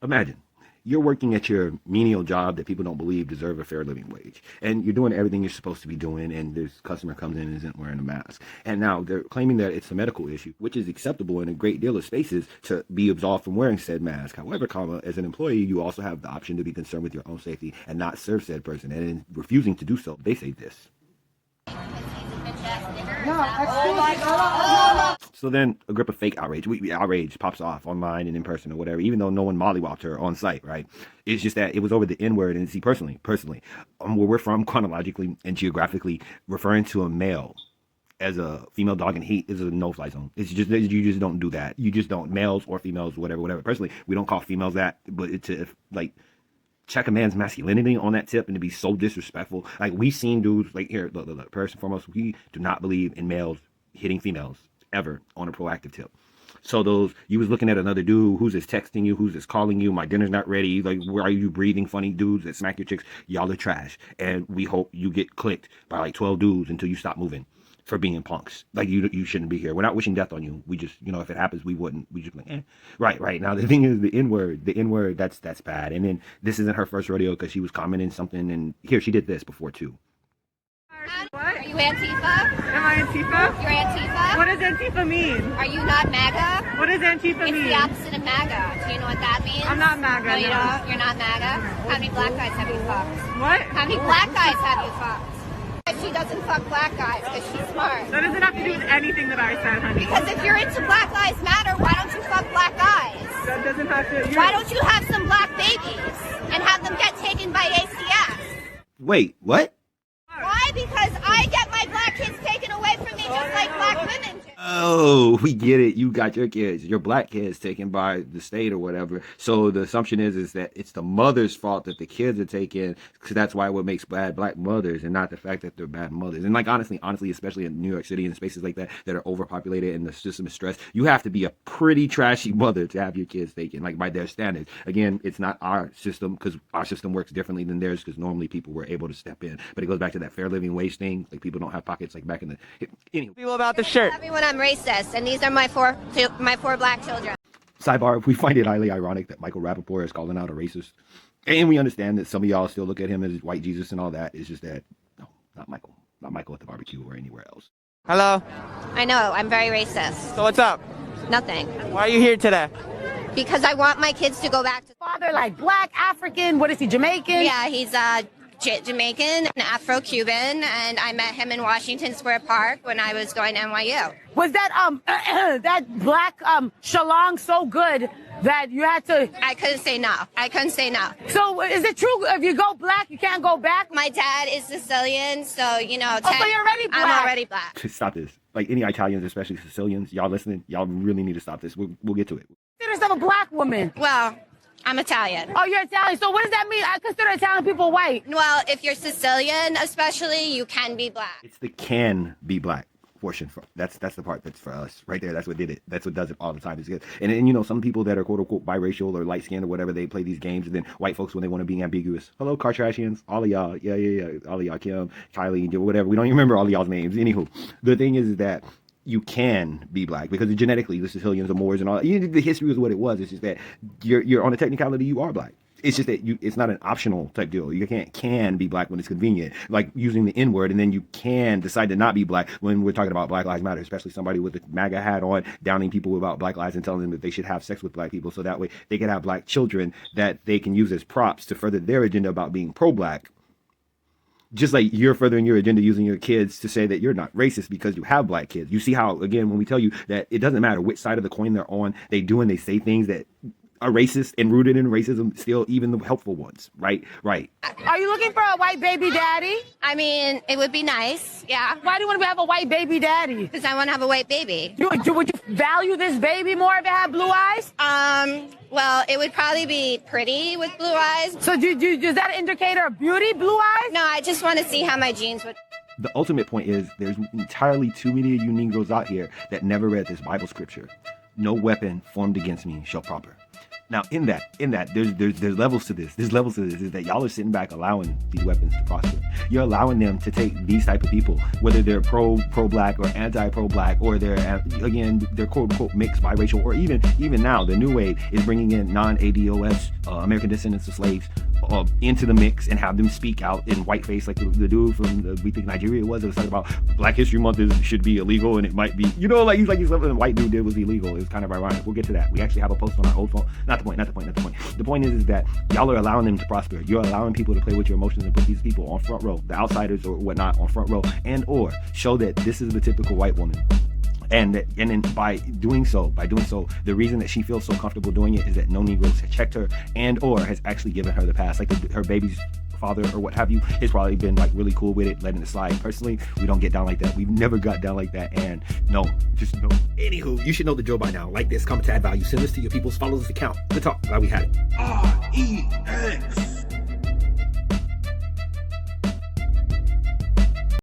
Imagine you're working at your menial job that people don't believe deserve a fair living wage, and you're doing everything you're supposed to be doing, and this customer comes in and isn't wearing a mask, and now they're claiming that it's a medical issue, which is acceptable in a great deal of spaces to be absolved from wearing said mask. However, as an employee, you also have the option to be concerned with your own safety and not serve said person, and in refusing to do so, they say this. So then a grip of fake outrage, outrage pops off online and in person or whatever, even though no one mollywopped her on site, right? It's just that it was over the N-word, and see, personally, where we're from chronologically and geographically, referring to a male as a female dog in heat is a no-fly zone. It's just, you just don't do that. You just don't, males or females, whatever. Personally, we don't call females that, but to, like, check a man's masculinity on that tip and to be so disrespectful. Like, we've seen dudes, like, here, look, first and foremost, we do not believe in males hitting females ever on a proactive tip. So you was looking at another dude who's just texting you, who's just calling you, my dinner's not ready, like, where are you breathing, funny dudes that smack your chicks, y'all are trash. And we hope you get clicked by like 12 dudes until you stop moving for being punks. Like, you shouldn't be here. We're not wishing death on you. We just, if it happens, we wouldn't. We just like, eh. Right. Now, the thing is, the N-word, that's bad. And then this isn't her first rodeo because she was commenting something, and here, she did this before, too. What? Are you Antifa? Am I Antifa? You're Antifa? What does Antifa mean? Are you not MAGA? What does Antifa mean? It's the opposite of MAGA. Do you know what that means? I'm not MAGA. No, you no. don't? You're not MAGA? How many black guys have you fucked? What? How many black guys have you fucked? She doesn't fuck black guys because she's smart. That doesn't have to do with anything that I said, honey. Because if you're into Black Lives Matter, why don't you fuck black guys? That doesn't have to... Why don't you have some black babies and have them get taken by ACS? Wait, what? Why? Because I get my black kids taken away from me just like black women do. Oh, we get it. You got your black kids taken by the state or whatever. So the assumption is that it's the mother's fault that the kids are taken, because that's why what makes bad black mothers, and not the fact that they're bad mothers. And like, honestly, especially in New York City and spaces like that are overpopulated and the system is stressed, you have to be a pretty trashy mother to have your kids taken, like, by their standards. Again, it's not our system, because our system works differently than theirs, because normally people were able to step in. But it goes back to that fair living wage thing. Like, people don't have pockets like back in the... Anyway. Feel about the shirt. Everyone, I'm racist, and these are my four black children. Sidebar, we find it highly ironic that Michael Rappaport is calling out a racist. And we understand that some of y'all still look at him as white Jesus and all that. It's just that, no, not Michael. Not Michael at the barbecue or anywhere else. Hello. I know, I'm very racist. So what's up? Nothing. Why are you here today? Because I want my kids to go back to... Father, like black, African, what is he, Jamaican? Yeah, he's Jamaican and Afro-Cuban, and I met him in Washington Square Park when I was going to NYU. Was that that black shalong so good that you had to... I couldn't say no. So is it true if you go black, you can't go back? My dad is Sicilian, so, so you're already black. I'm already black. Stop this. Like, any Italians, especially Sicilians, y'all listening, y'all really need to stop this. We'll get to it. Consider yourself a black woman. Well, I'm Italian. Oh, you're Italian. So what does that mean? I consider Italian people white. Well, if you're Sicilian, especially, you can be black. It's the can be black portion. That's the part that's for us right there. That's what did it. That's what does it all the time. It's good. And some people that are quote unquote biracial or light skinned or whatever, they play these games, and then white folks, when they want to be ambiguous, hello Kardashians, all of y'all, yeah, all of y'all, Kim, Kylie, whatever. We don't even remember all of y'all's names. Anywho, the thing is that you can be black because genetically the Sicilians are Moors and all. The history is what it was. It's just that you're on a technicality, you are black. It's just that it's not an optional type deal. You can be black when it's convenient, like using the N-word, and then you can decide to not be black when we're talking about Black Lives Matter, especially somebody with a MAGA hat on, downing people about black lives and telling them that they should have sex with black people so that way they can have black children that they can use as props to further their agenda about being pro-black. Just like you're furthering your agenda using your kids to say that you're not racist because you have black kids. You see how, again, when we tell you that it doesn't matter which side of the coin they're on, they do and they say things that are racist and rooted in racism, still, even the helpful ones, right? Are you looking for a white baby daddy? I mean, it would be nice, yeah. Why do you want to have a white baby daddy? Because I want to have a white baby. Would you value this baby more if it had blue eyes? Well, it would probably be pretty with blue eyes. So is that an indicator of beauty, blue eyes? No, I just want to see how my genes would... The ultimate point is there's entirely too many of you Negroes out here that never read this Bible scripture. No weapon formed against me shall prosper. Now, in that, there's levels to this. There's levels to this. Is that y'all are sitting back allowing these weapons to prosper. You're allowing them to take these type of people, whether they're pro-black or anti-pro-black, or they're quote unquote mixed biracial, or even now the new wave is bringing in non-ADOS American descendants of slaves into the mix and have them speak out in whiteface, like the dude from we think Nigeria that was talking about Black History Month should be illegal, and it might be, like he's something the white dude did was illegal. It was kind of ironic. We'll get to that. We actually have a post on our old phone. Not the point. The point is that y'all are allowing them to prosper. You're allowing people to play with your emotions and put these people on front row, the outsiders or whatnot on front row, and or show that this is the typical white woman. And then by doing so, the reason that she feels so comfortable doing it is that no Negroes have checked her and or has actually given her the pass. Like her baby's father or what have you has probably been like really cool with it, letting it slide. Personally, we don't get down like that. We've never got down like that, and no. Anywho, you should know the drill by now. Like this, comment to add value, send this to your people's, follow this account. Good talk. Glad we had it. REX.